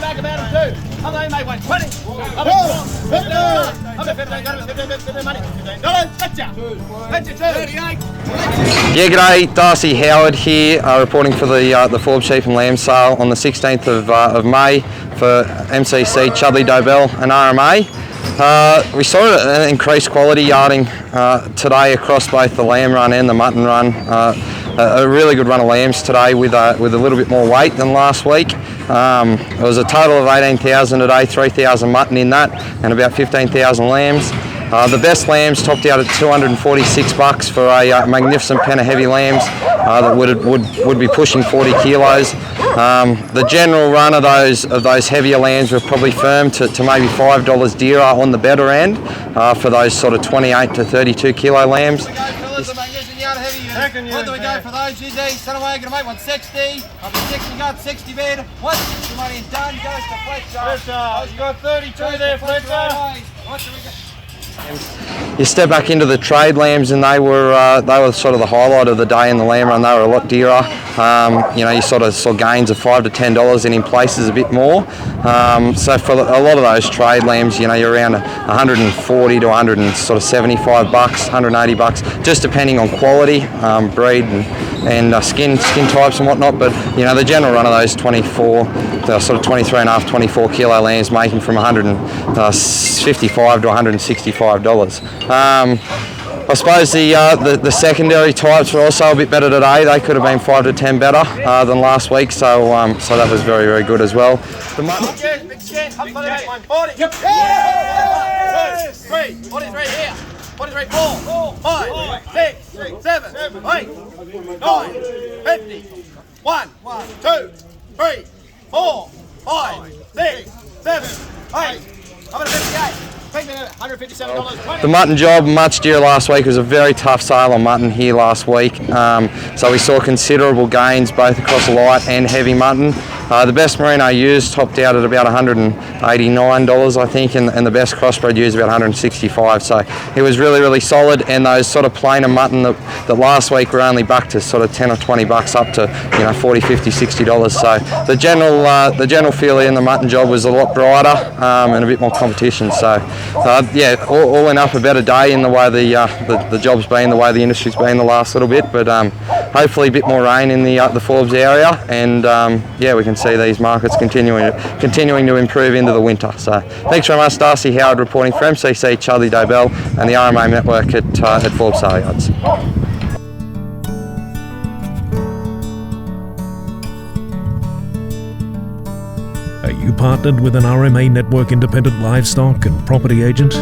back about them too. Other they made 120. Other 15. Other 15. Got him 15 money. $15. Gotcha. Gotcha 38. Yeah, g'day, Darcy Howard here, reporting for the Forbes Sheep and Lamb Sale on the 16th of May for MCC, Chudleigh, Dobell and RMA. We saw an increased quality yarding today across both the lamb run and the mutton run. A really good run of lambs today with a little bit more weight than last week. It was a total of 18,000 today, 3,000 mutton in that, and about 15,000 lambs. The best lambs topped out at $246 for a magnificent pen of heavy lambs that would be pushing 40 kilos. The general run of those heavier lambs were probably firm to maybe $5 dearer on the better end for those sort of 28 to 32 kilo lambs. What do we go for those, Izzy? Sunaway going to make 160. I'll be 60, got 60 bid. 160 money is done, goes to Fletcher. You got 32 there, Fletcher. What do we go? You step back into the trade lambs and they were sort of the highlight of the day in the lamb run. They were a lot dearer. You sort of saw gains of $5 to $10 and in places a bit more. So for a lot of those trade lambs, you're around 140 to $175, $180, just depending on quality, breed and skin types and whatnot. But the general run of those 24, sort of 23 and a half, 24 kilo lambs making from $155 to $165. I suppose the secondary types were also a bit better today. They could have been 5 to 10 better than last week, so that was very, very good as well. The mutton. Big scan, up for that 140. Yep. Yes. 2, 3, 43 here. 43, 4, 5, 6, 7, 8, 9, 50. 1, 2, 3, 4, 5, 6, 7, 8. I'm at 58. $157.20. The mutton job, much dearer last week. It was a very tough sale on mutton here last week. So we saw considerable gains both across light and heavy mutton. The best merino used topped out at about $189, I think, and the best crossbred used about $165. So it was really, really solid. And those sort of plainer mutton that last week were only back to sort of $10 or $20 up to $40, $50, $60. So the general feel in the mutton job was a lot brighter and a bit more competition. So all in up a better day in the way the job's been, the way the industry's been the last little bit. But hopefully a bit more rain in the Forbes area, and we can see these markets continuing to improve into the winter. So thanks very much, Darcy Howard reporting for MCC, Chudleigh, Dobell and the RMA network at Forbes Sale Yards. Are you partnered with an RMA network independent livestock and property agent?